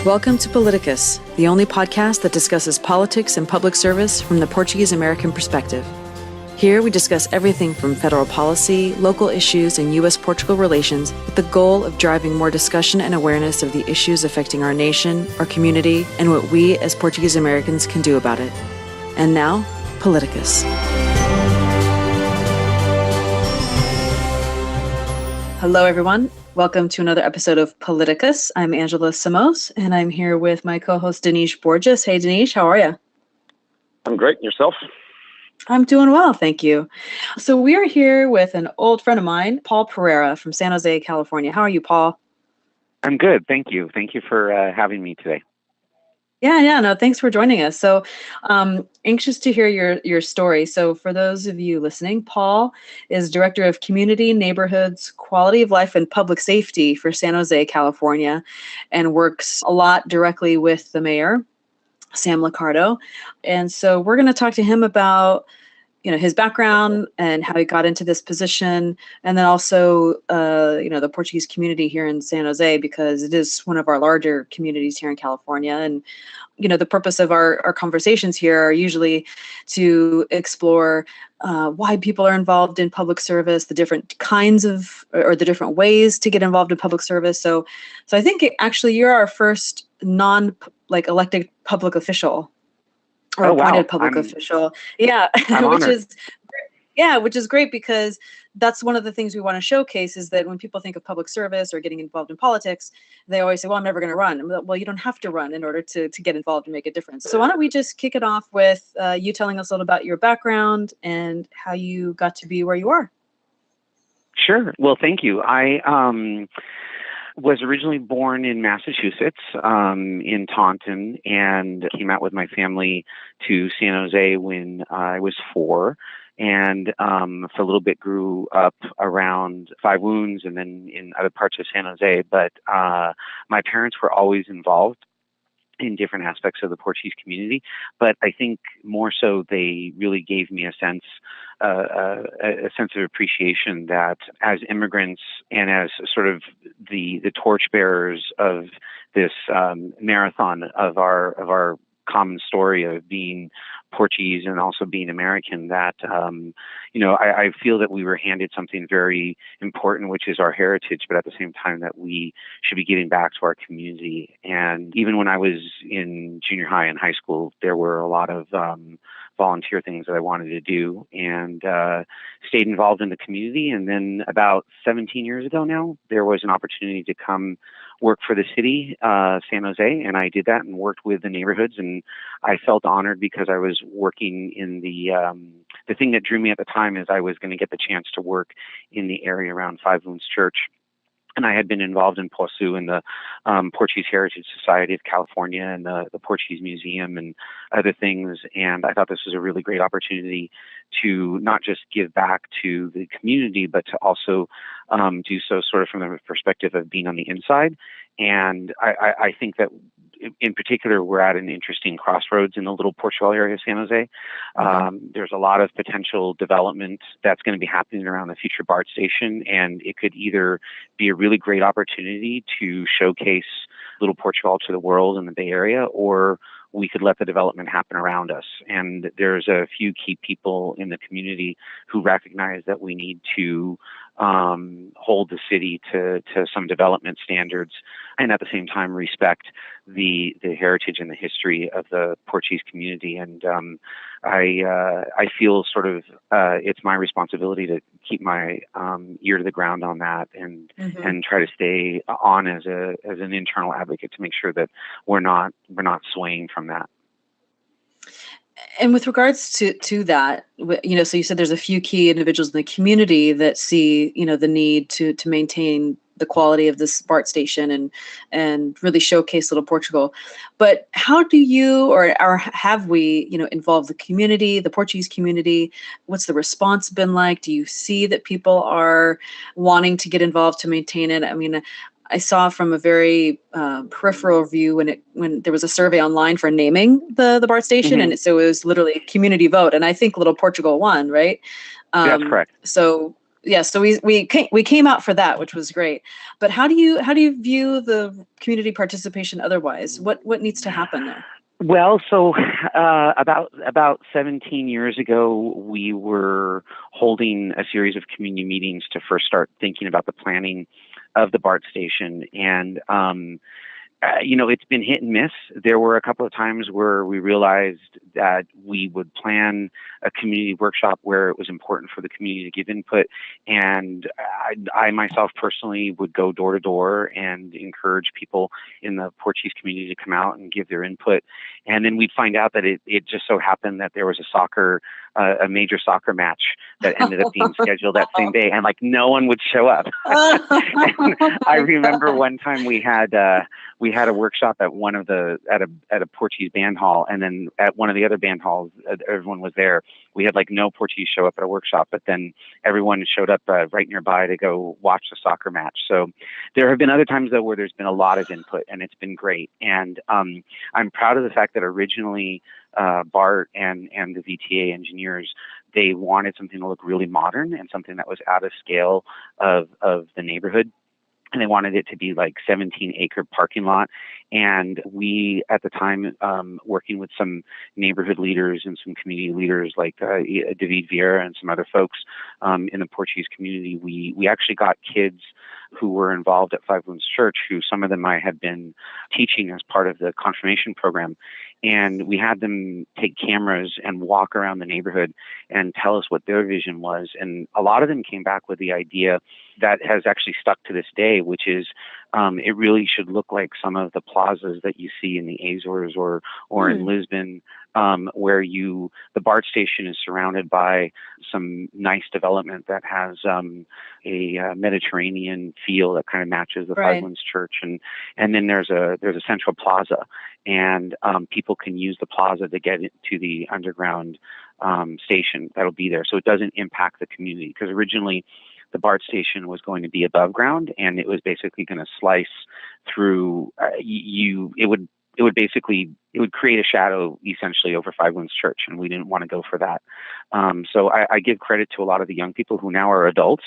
Welcome to Politicus, the only podcast that discusses politics and public service from the Portuguese-American perspective. Here we discuss everything from federal policy, local issues, and U.S.-Portugal relations with the goal of driving more discussion and awareness of the issues affecting our nation, our community, and what we as Portuguese-Americans can do about it. And now, Politicus. Hello, everyone. Welcome to another episode of Politicus. I'm Angela Samos, and I'm here with my co-host, Denise Borges. Hey, Denise, how are you? I'm great. And yourself? I'm doing well, thank you. So we are here with an old friend of mine, Paul Pereira from San Jose, California. How are you, Paul? I'm good. Thank you. Thank you for having me today. No, thanks for joining us. So anxious to hear your story. So for those of you listening, Paul is Director of Community, Neighborhoods, Quality of Life, and Public Safety for San Jose, California, and works a lot directly with the mayor, Sam Liccardo. And so we're going to talk to him about his background and how he got into this position, and then also, the Portuguese community here in San Jose, because it is one of our larger communities here in California. And, the purpose of our conversations here are usually to explore why people are involved in public service, the different kinds of, or the different ways to get involved in public service. So I think actually you're our first elected public official. Or appointed public official. Yeah. which is great, because that's one of the things we want to showcase, is that when people think of public service or getting involved in politics, they always say, well, I'm never going to run. Well, you don't have to run in order to get involved and make a difference. So why don't we just kick it off with you telling us a little about your background and how you got to be where you are. Sure. Well, thank you. I was originally born in Massachusetts, in Taunton, and came out with my family to San Jose when I was 4. And for a little bit grew up around Five Wounds and then in other parts of San Jose. But my parents were always involved in different aspects of the Portuguese community. But I think more so they really gave me a sense of appreciation that as immigrants and as sort of the torchbearers of this marathon of our common story of being Portuguese and also being American, that I feel that we were handed something very important, which is our heritage, but at the same time that we should be giving back to our community. And even when I was in junior high and high school, there were a lot of volunteer things that I wanted to do, and stayed involved in the community. And then about 17 years ago now, there was an opportunity to come work for the city, San Jose, and I did that and worked with the neighborhoods. And I felt honored because I was working in the thing that drew me at the time is I was going to get the chance to work in the area around Five Wounds Church. And I had been involved in POSU and the Portuguese Heritage Society of California and the Portuguese Museum and other things. And I thought this was a really great opportunity to not just give back to the community, but to also do so sort of from the perspective of being on the inside. And I think that in particular, we're at an interesting crossroads in the Little Portugal area of San Jose. There's a lot of potential development that's going to be happening around the future BART station, and it could either be a really great opportunity to showcase Little Portugal to the world in the Bay Area, or we could let the development happen around us. And there's a few key people in the community who recognize that we need to hold the city to some development standards, and at the same time respect the heritage and the history of the Portuguese community. And I feel sort of it's my responsibility to keep my ear to the ground on that, and try to stay on as an internal advocate to make sure that we're not swaying from that. And with regards to that, so you said there's a few key individuals in the community that see, the need to maintain the quality of this BART station and really showcase Little Portugal. But how do you or have we, involved the community, the Portuguese community? What's the response been like? Do you see that people are wanting to get involved to maintain it? I mean, I saw from a very peripheral view when there was a survey online for naming the BART station, and so it was literally a community vote, and I think Little Portugal won, right? That's correct. So yeah, so we came out for that, which was great. But how do you view the community participation otherwise? What needs to happen there? Well, so about 17 years ago, we were holding a series of community meetings to first start thinking about the planning of the BART station, and it's been hit and miss. There were a couple of times where we realized that we would plan a community workshop where it was important for the community to give input. And I myself personally would go door to door and encourage people in the Portuguese community to come out and give their input. And then we'd find out that it just so happened that there was a major soccer match that ended up being scheduled that same day, and like no one would show up. And I remember one time we had a workshop at at a Portuguese band hall, and then at one of the other band halls, everyone was there. We had like no Portuguese show up at a workshop, but then everyone showed up right nearby to go watch the soccer match. So there have been other times though where there's been a lot of input, and it's been great. And I'm proud of the fact that originally BART and the VTA engineers, they wanted something to look really modern and something that was out of scale of the neighborhood. And they wanted it to be like 17-acre parking lot. And we, at the time, working with some neighborhood leaders and some community leaders like David Vieira and some other folks in the Portuguese community, we actually got kids who were involved at Five Wounds Church, who some of them I had been teaching as part of the confirmation program. And we had them take cameras and walk around the neighborhood and tell us what their vision was. And a lot of them came back with the idea that has actually stuck to this day, which is it really should look like some of the plazas that you see in the Azores or in Lisbon, where the BART station is surrounded by some nice development that has a Mediterranean feel that kind of matches the Five Winds Church, and then there's a central plaza, and people can use the plaza to get to the underground station that'll be there, so it doesn't impact the community, because originally the BART station was going to be above ground, and it was basically going to slice through. It would create a shadow essentially over Five Winds Church, and we didn't want to go for that. So I give credit to a lot of the young people who now are adults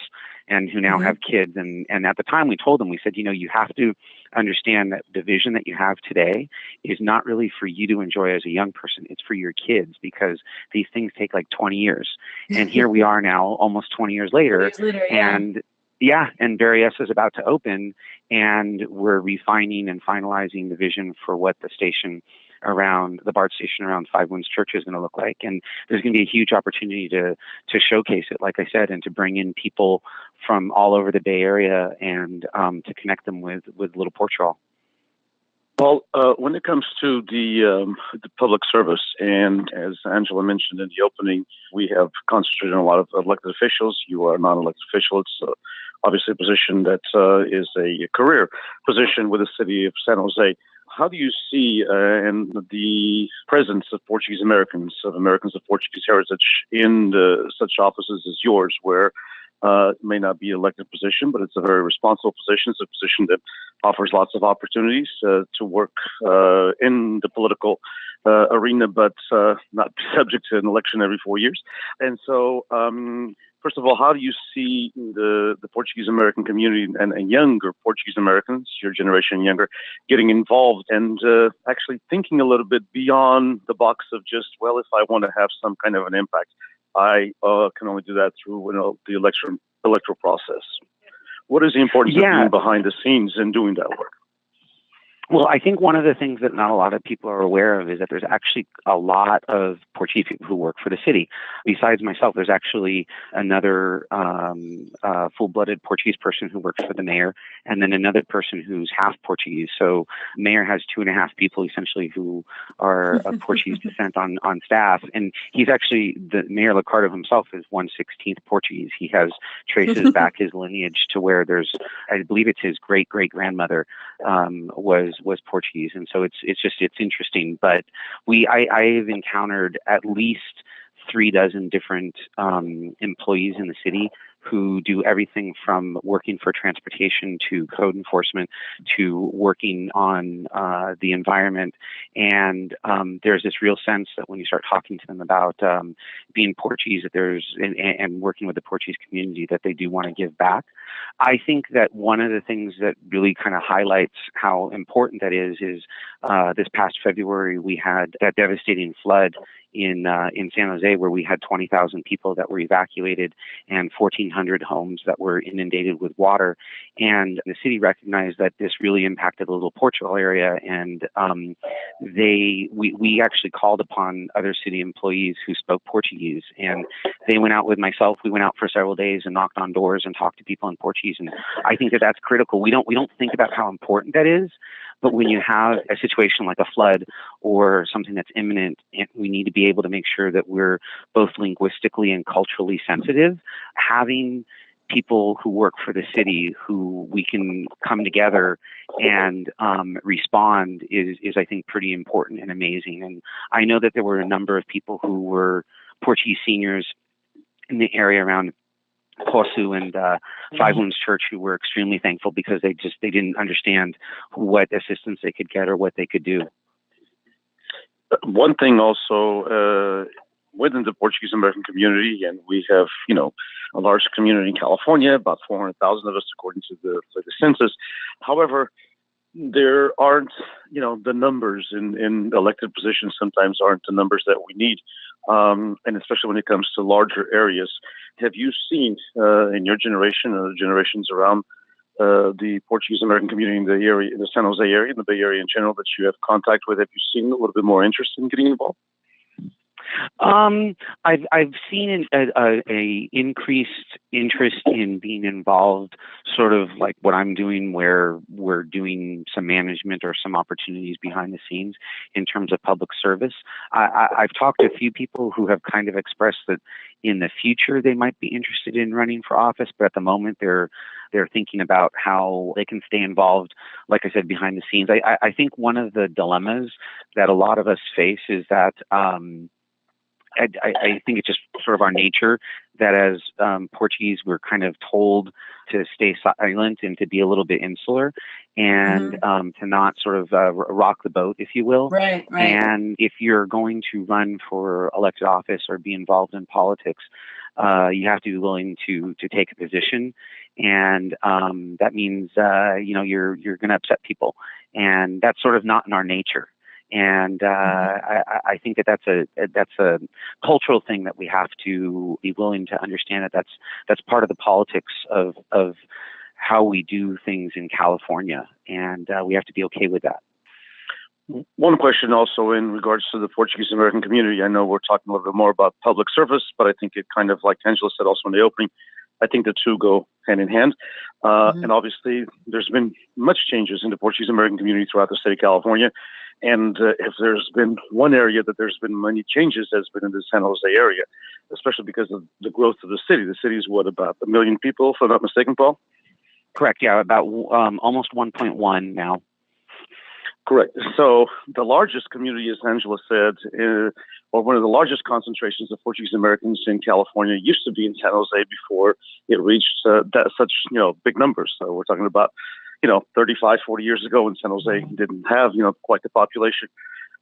and who now have kids. And at the time we told them, we said, you have to understand that the vision that you have today is not really for you to enjoy as a young person. It's for your kids, because these things take like 20 years. And here we are now, almost 20 years later. And Barry is about to open, and we're refining and finalizing the vision for what the station around the BART station around Five Winds Church is going to look like. And there's going to be a huge opportunity to showcase it, like I said, and to bring in people from all over the Bay Area and to connect them with Little Portugal. Well, when it comes to the public service, and as Angela mentioned in the opening, we have concentrated on a lot of elected officials. You are a non-elected official. It's obviously a position that is a career position with the city of San Jose. How do you see and the presence of Portuguese-Americans, of Americans of Portuguese heritage in such offices as yours, where it may not be an elected position, but it's a very responsible position. It's a position that offers lots of opportunities to work in the political arena, but not be subject to an election every 4 years. And so, first of all, how do you see the Portuguese-American community and younger Portuguese-Americans, your generation and younger, getting involved and actually thinking a little bit beyond the box of just, well, if I want to have some kind of an impact, I can only do that through the electoral process. What is the importance of being behind the scenes and doing that work? Well, I think one of the things that not a lot of people are aware of is that there's actually a lot of Portuguese people who work for the city. Besides myself, there's actually another full-blooded Portuguese person who works for the mayor, and then another person who's half Portuguese. So the mayor has 2.5 people essentially who are of Portuguese descent on staff. And he's actually, the Mayor Liccardo himself is 1/16 Portuguese. He has traces back his lineage to where there's, I believe it's his great-great-grandmother was Portuguese, and so it's interesting. But I've encountered at least 36 different employees in the city who do everything from working for transportation to code enforcement to working on the environment. And there's this real sense that when you start talking to them about being Portuguese, that and working with the Portuguese community, that they do want to give back. I think that one of the things that really kind of highlights how important that is this past February we had that devastating flood in San Jose, where we had 20,000 people that were evacuated and 1,400 homes that were inundated with water. And the city recognized that this really impacted the Little Portugal area, and we actually called upon other city employees who spoke Portuguese, and they went out with myself. We went out for several days and knocked on doors and talked to people in Portuguese, and I think that that's critical. We don't think about how important that is. But when you have a situation like a flood or something that's imminent, we need to be able to make sure that we're both linguistically and culturally sensitive. Having people who work for the city who we can come together and respond is, I think, pretty important and amazing. And I know that there were a number of people who were Portuguese seniors in the area around Poço and Five Wounds Church who were extremely thankful because they didn't understand what assistance they could get or what they could do. One thing also within the Portuguese-American community, and we have, a large community in California, about 400,000 of us according to the census. However, there aren't, the numbers in elected positions sometimes aren't the numbers that we need. And especially when it comes to larger areas. Have you seen in your generation or generations around the Portuguese-American community in the area, in the San Jose area, in the Bay Area in general, that you have contact with? Have you seen a little bit more interest in getting involved? I've seen a increased interest in being involved, sort of like what I'm doing, where we're doing some management or some opportunities behind the scenes in terms of public service. I've talked to a few people who have kind of expressed that in the future they might be interested in running for office, but at the moment they're thinking about how they can stay involved, like I said, behind the scenes. I think one of the dilemmas that a lot of us face is that I think it's just sort of our nature that as Portuguese, we're kind of told to stay silent and to be a little bit insular and to not sort of rock the boat, if you will. Right. And if you're going to run for elected office or be involved in politics, you have to be willing to take a position. And that means, you're going to upset people. And that's sort of not in our nature. And I think that's a cultural thing that we have to be willing to understand, that's part of the politics of how we do things in California, and we have to be okay with that. One question also in regards to the Portuguese-American community. I know we're talking a little bit more about public service, but I think it kind of, like Angela said also in the opening, I think the two go hand in hand. And obviously there's been much changes in the Portuguese-American community throughout the state of California. And if there's been one area that there's been many changes, has been in the San Jose area, especially because of the growth of the city. The city is about 1 million people, if I'm not mistaken, Paul? Correct. Yeah, about almost 1.1 now. Correct. So the largest community, as Angela said, or one of the largest concentrations of Portuguese Americans in California used to be in San Jose before it reached such big numbers. So we're talking about 35, 40 years ago when San Jose didn't have quite the population.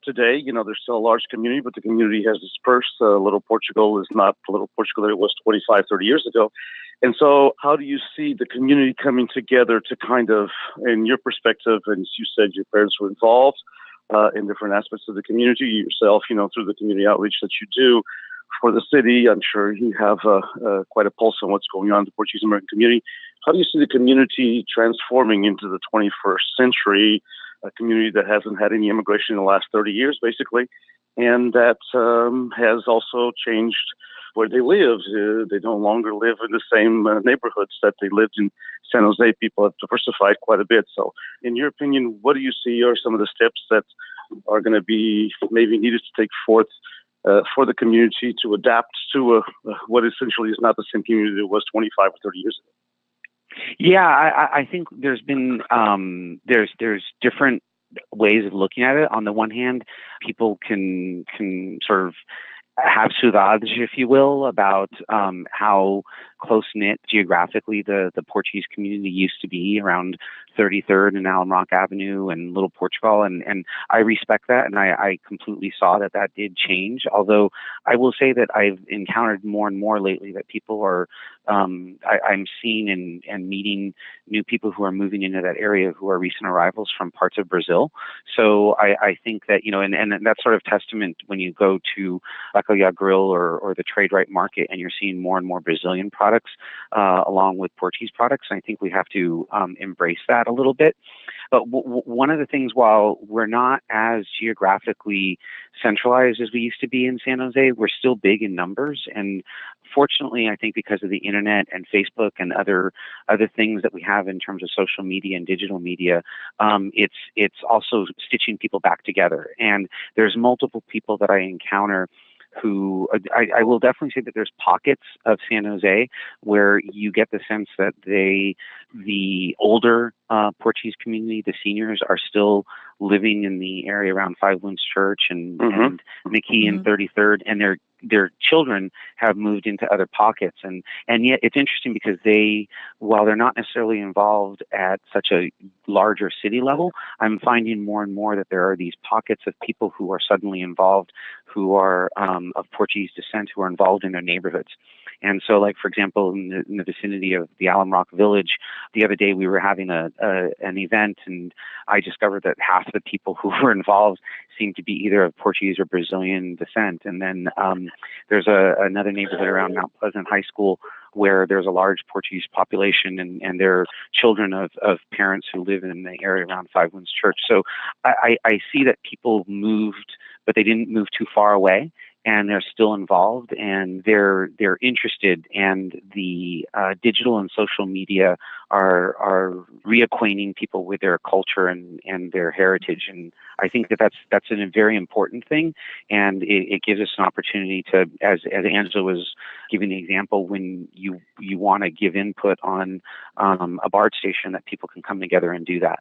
Today, there's still a large community, but the community has dispersed. Little Portugal is not the Little Portugal that it was 25, 30 years ago. And so how do you see the community coming together to kind of, in your perspective, and as you said, your parents were involved in different aspects of the community, yourself, through the community outreach that you do for the city. I'm sure you have quite a pulse on what's going on in the Portuguese American community. How do you see the community transforming into the 21st century, a community that hasn't had any immigration in the last 30 years, basically, and that has also changed where they live? They no longer live in the same neighborhoods that they lived in San Jose. People have diversified quite a bit. So in your opinion, what do you see are some of the steps that are going to be maybe needed to take forth for the community to adapt to what essentially is not the same community it was 25 or 30 years ago? Yeah, I think there's been there's different ways of looking at it. On the one hand, people can sort of have saudades, if you will, about how close-knit geographically the Portuguese community used to be around 33rd and Alum Rock Avenue and Little Portugal. And I respect that, and I completely saw that did change. Although I will say that I've encountered more and more lately that people are, I'm seeing and meeting new people who are moving into that area who are recent arrivals from parts of Brazil. So I think that, and that's sort of testament when you go to Bacalhau Grill or the Trade Right Market, and you're seeing more and more Brazilian products along with Portuguese products. And I think we have to embrace that a little bit. But one of the things, while we're not as geographically centralized as we used to be in San Jose, we're still big in numbers. And fortunately, I think because of the internet and Facebook and other things that we have in terms of social media and digital media, it's also stitching people back together. And there's multiple people that I encounter who I will definitely say that there's pockets of San Jose where you get the sense that the older Portuguese community, the seniors, are still living in the area around Five Wounds Church and McKee and 33rd, and their children have moved into other pockets. And yet it's interesting because while they're not necessarily involved at such a larger city level, I'm finding more and more that there are these pockets of people who are suddenly involved, who are of Portuguese descent, who are involved in their neighborhoods. And so, like, for example, in the vicinity of the Alum Rock Village, the other day we were having an event, and I discovered that half the people who were involved seemed to be either of Portuguese or Brazilian descent. And then there's another neighborhood around Mount Pleasant High School where there's a large Portuguese population, and they're children of parents who live in the area around Five Wounds Church. So I see that people moved, but they didn't move too far away, and they're still involved, and they're interested, and the digital and social media are reacquainting people with their culture and their heritage. And I think that's a very important thing, and it gives us an opportunity to, as Angela was giving the example, when you want to give input on a BART station, that people can come together and do that.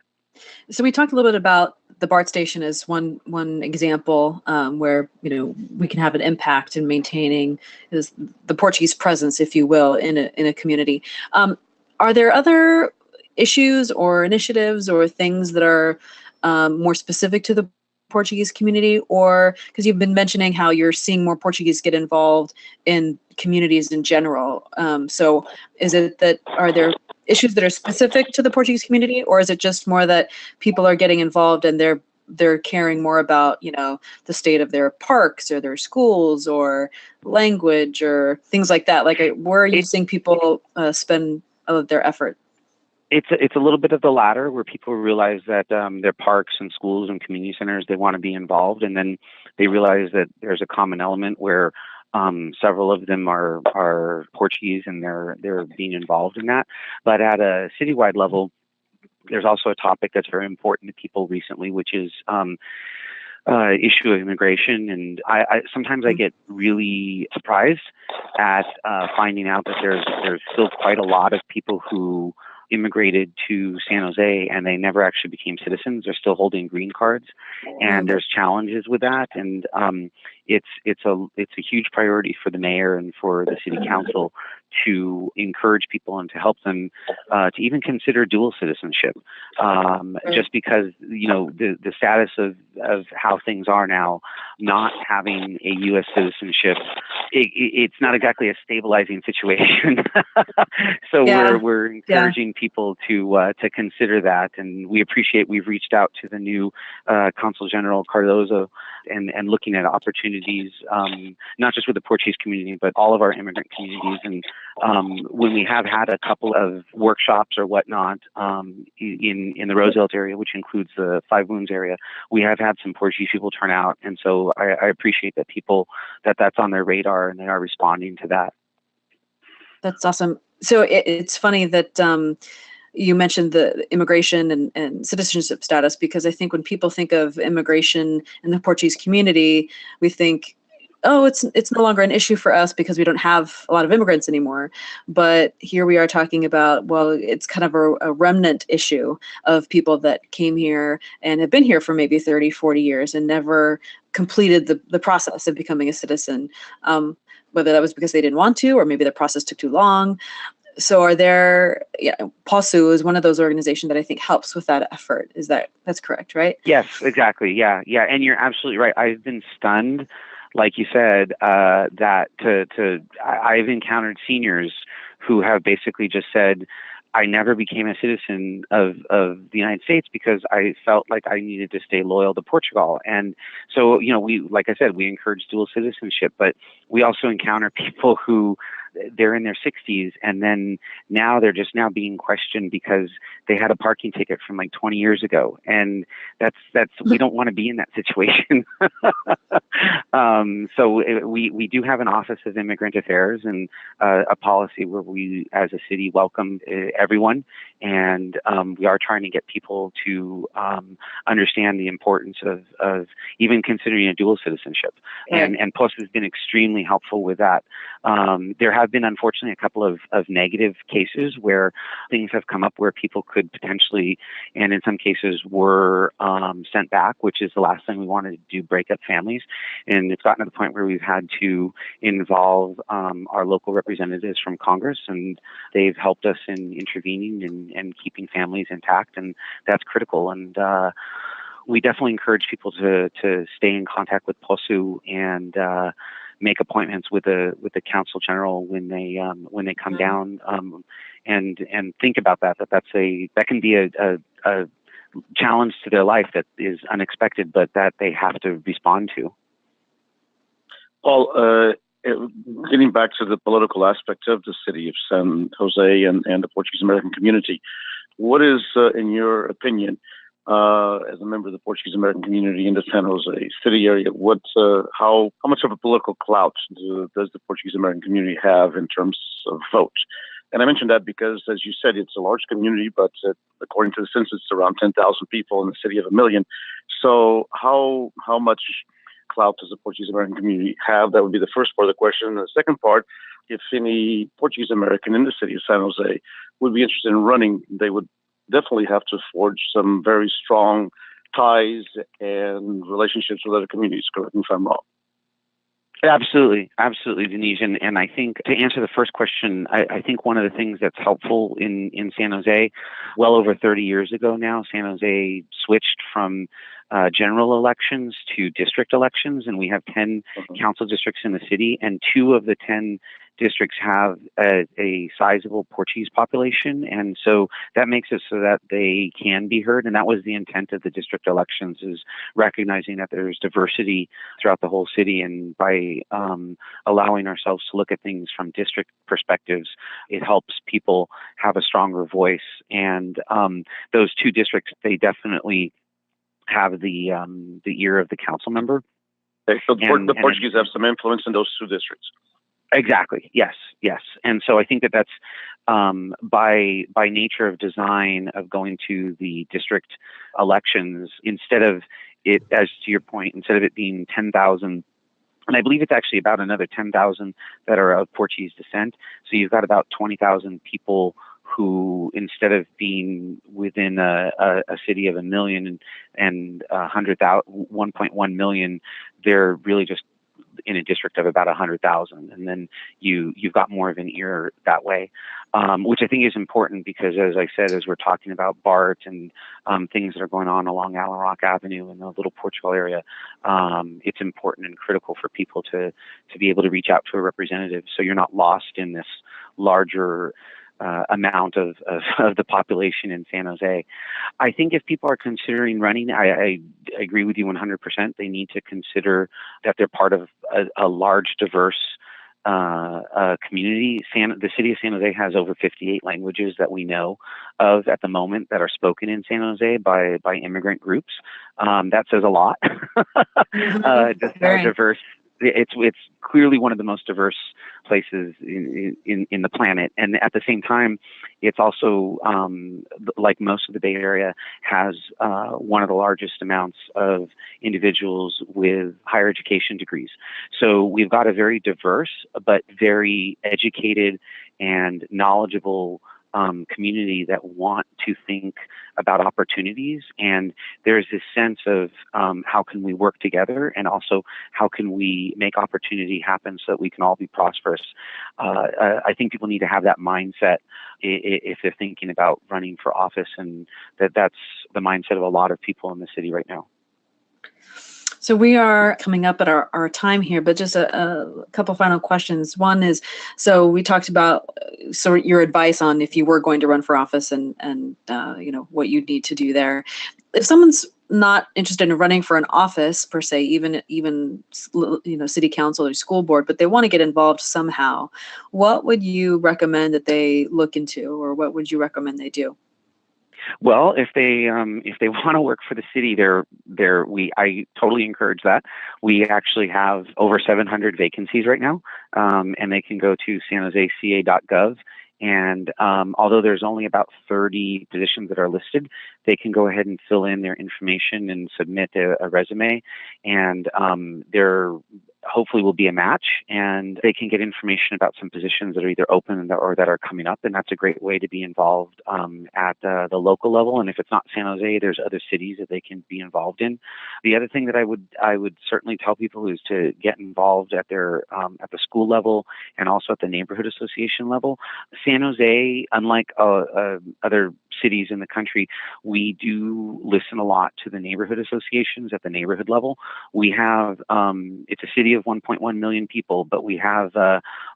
So we talked a little bit about the BART station as one example where we can have an impact in maintaining the Portuguese presence, if you will, in a community. Are there other issues or initiatives or things that are more specific to the Portuguese community, or because you've been mentioning how you're seeing more Portuguese get involved in communities in general? So is it that, are there issues that are specific to the Portuguese community, or is it just more that people are getting involved and they're caring more about, the state of their parks or their schools or language or things like that? Like, where are you seeing people spend their effort? It's a little bit of the latter, where people realize that their parks and schools and community centers, they want to be involved, and then they realize that there's a common element where several of them are Portuguese, and they're being involved in that. But at a citywide level, there's also a topic that's very important to people recently, which is issue of immigration. And I sometimes I get really surprised at finding out that there's still quite a lot of people who immigrated to San Jose and they never actually became citizens. They're still holding green cards, and there's challenges with that. And it's a huge priority for the mayor and for the city council to encourage people and to help them to even consider dual citizenship. Just because the status of how things are now, not having a U.S. citizenship, it's not exactly a stabilizing situation. So we're encouraging people to consider that, and we appreciate. We've reached out to the new Consul General Cardozo and looking at opportunities, not just with the Portuguese community, but all of our immigrant communities. And when we have had a couple of workshops or whatnot in the Roosevelt area, which includes the Five Wounds area, we have had some Portuguese people turn out. And so I appreciate that people, that's on their radar and they are responding to that. That's awesome. So it's funny that you mentioned the immigration and citizenship status, because I think when people think of immigration in the Portuguese community, we think oh, it's no longer an issue for us because we don't have a lot of immigrants anymore. But here we are talking about, well, it's kind of a remnant issue of people that came here and have been here for maybe 30, 40 years and never completed the process of becoming a citizen. Whether that was because they didn't want to, or maybe the process took too long. So are there, PALSU is one of those organizations that I think helps with that effort. That's correct, right? Yes, exactly. Yeah. And you're absolutely right. I've been stunned, like you said, that I've encountered seniors who have basically just said, I never became a citizen of the United States because I felt like I needed to stay loyal to Portugal. And so, like I said, we encourage dual citizenship, but we also encounter people who they're in their 60s and then now they're just now being questioned because they had a parking ticket from like 20 years ago. And that's we don't want to be in that situation. So we do have an Office of Immigrant Affairs and a policy where we, as a city, welcome everyone. And we are trying to get people to understand the importance of even considering a dual citizenship. Right. And PLUS has been extremely helpful with that. There have been, unfortunately, a couple of negative cases where things have come up where people could potentially, and in some cases were sent back, which is the last thing we wanted to do, break up families. And it's gotten to the point where we've had to involve our local representatives from Congress, and they've helped us in intervening and keeping families intact, and that's critical. And we definitely encourage people to stay in contact with POSU and make appointments with the Council General when they come down, and think about that can be a challenge to their life that is unexpected, but that they have to respond to. Paul, getting back to the political aspect of the city of San Jose and the Portuguese-American community, what is, in your opinion, as a member of the Portuguese-American community in the San Jose city area, how much of a political clout does the Portuguese-American community have in terms of vote? And I mention that because, as you said, it's a large community, but according to the census, it's around 10,000 people in the city of 1 million. So how much clout does the Portuguese-American community have? That would be the first part of the question. And the second part, if any Portuguese-American in the city of San Jose would be interested in running, they would definitely have to forge some very strong ties and relationships with other communities. Correct me if I'm wrong. Absolutely, Denise. And I think to answer the first question, I think one of the things that's helpful in San Jose, well over 30 years ago now, San Jose switched from general elections to district elections, and we have 10 council districts in the city, and 2 of the 10 districts have a sizable Portuguese population, and so that makes it so that they can be heard. And that was the intent of the district elections, is recognizing that there's diversity throughout the whole city, and by allowing ourselves to look at things from district perspectives, it helps people have a stronger voice. And those 2 districts, they definitely have the ear of the council member. Okay, so the Portuguese have some influence in those 2 districts. Exactly. Yes. And so I think that's by nature of design of going to the district elections, instead of it, as to your point, instead of it being 10,000, and I believe it's actually about another 10,000 that are of Portuguese descent. So you've got about 20,000 people who, instead of being within a city of 1 million and 1.1 million, they're really just in a district of about 100,000, and then you've got more of an ear that way, which I think is important because, as I said, as we're talking about BART and things that are going on along Allen Rock Avenue in the Little Portugal area, it's important and critical for people to be able to reach out to a representative, so you're not lost in this larger amount of the population in San Jose. I think if people are considering running, I agree with you 100%. They need to consider that they're part of a large, diverse community. The city of San Jose has over 58 languages that we know of at the moment that are spoken in San Jose by immigrant groups. That says a lot. Just how diverse it's clearly one of the most diverse places in the planet, and at the same time, it's also like most of the Bay Area has one of the largest amounts of individuals with higher education degrees. So we've got a very diverse but very educated and knowledgeable community that want to think about opportunities, and there's this sense of how can we work together, and also how can we make opportunity happen so that we can all be prosperous. I think people need to have that mindset if they're thinking about running for office, and that's the mindset of a lot of people in the city right now. So we are coming up at our time here, but just a couple final questions. One is, so we talked about your advice on if you were going to run for office and what you need to do there. If someone's not interested in running for an office per se, even city council or school board, but they want to get involved somehow, what would you recommend that they look into, or what would you recommend they do? Well, if they want to work for the city, I totally encourage that. We actually have over 700 vacancies right now, and they can go to sanjoseca.gov. And although there's only about 30 positions that are listed, they can go ahead and fill in their information and submit a resume, and there hopefully will be a match, and they can get information about some positions that are either open or that are coming up, and that's a great way to be involved at the local level. And if it's not San Jose, there's other cities that they can be involved in. The other thing that I would certainly tell people is to get involved at at the school level and also at the neighborhood association level. San Jose, unlike other cities in the country, we do listen a lot to the neighborhood associations at the neighborhood level. We have, it's a city of 1.1 million people, but we have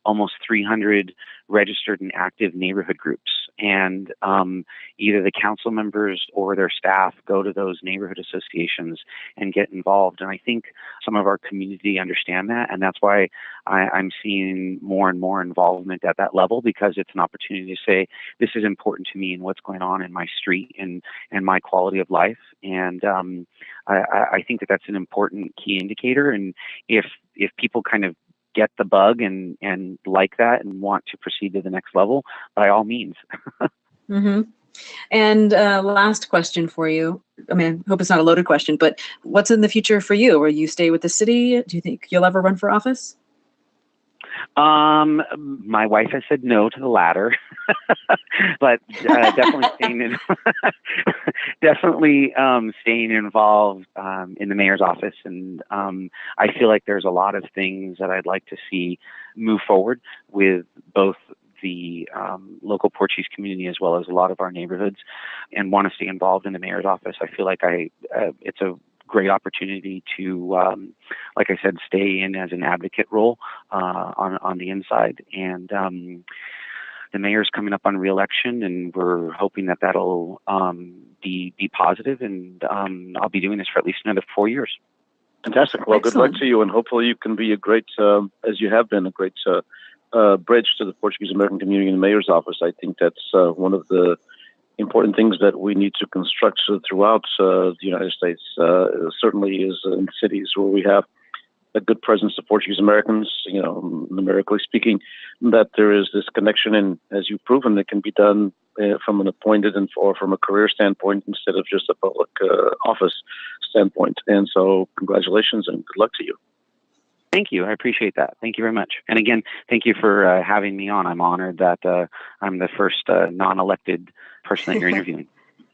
almost 300 registered and active neighborhood groups. And either the council members or their staff go to those neighborhood associations and get involved. And I think some of our community understand that. And that's why I'm seeing more and more involvement at that level, because it's an opportunity to say, this is important to me and what's going on in my street and my quality of life. And I think that that's an important key indicator. And if people kind of get the bug and like that and want to proceed to the next level, by all means. Mm-hmm. And last question for you. I mean, I hope it's not a loaded question, but what's in the future for you? Will you stay with the city? Do you think you'll ever run for office? My wife has said no to the latter, but definitely staying involved in the mayor's office. And I feel like there's a lot of things that I'd like to see move forward with both the local Portuguese community as well as a lot of our neighborhoods, and want to stay involved in the mayor's office. I feel like it's a great opportunity to, like I said, stay in as an advocate role on the inside. And the mayor's coming up on re-election, and we're hoping that that'll be positive. And I'll be doing this for at least another 4 years. Fantastic. Well, Excellent. Good luck to you, and hopefully you can be a great, as you have been, a great bridge to the Portuguese-American community in the mayor's office. I think that's one of the important things that we need to construct throughout the United States. Certainly is in cities where we have a good presence of Portuguese Americans, numerically speaking, that there is this connection, and as you've proven, it can be done from an appointed or from a career standpoint instead of just a public office standpoint. And so congratulations and good luck to you. Thank you. I appreciate that. Thank you very much. And again, thank you for having me on. I'm honored that I'm the first non-elected person that you're interviewing.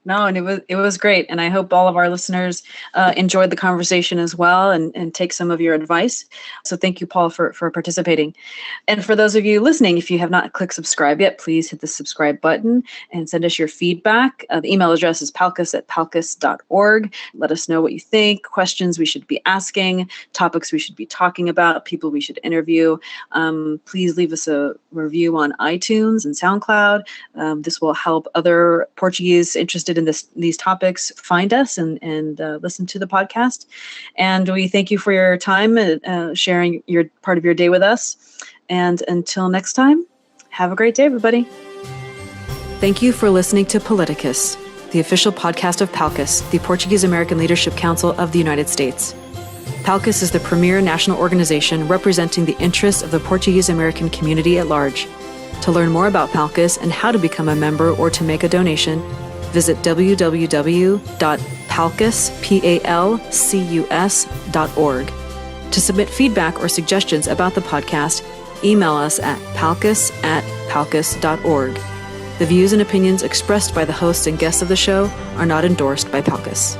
No, and it was great. And I hope all of our listeners enjoyed the conversation as well and take some of your advice. So thank you, Paul, for participating. And for those of you listening, if you have not clicked subscribe yet, please hit the subscribe button and send us your feedback. The email address is palcus@palcus.org. Let us know what you think, questions we should be asking, topics we should be talking about, people we should interview. Please leave us a review on iTunes and SoundCloud. This will help other Portuguese interested in these topics find us and listen to the podcast. And we thank you for your time sharing your part of your day with us. And until next time, have a great day, everybody. Thank you for listening to Politicus, the official podcast of PALCUS, the Portuguese-American Leadership Council of the United States. PALITICUS is the premier national organization representing the interests of the Portuguese-American community at large. To learn more about PALITICUS and how to become a member or to make a donation, visit www.palcus.org. To submit feedback or suggestions about the podcast, email us at palcus@palcus.org. The views and opinions expressed by the hosts and guests of the show are not endorsed by PALITICUS.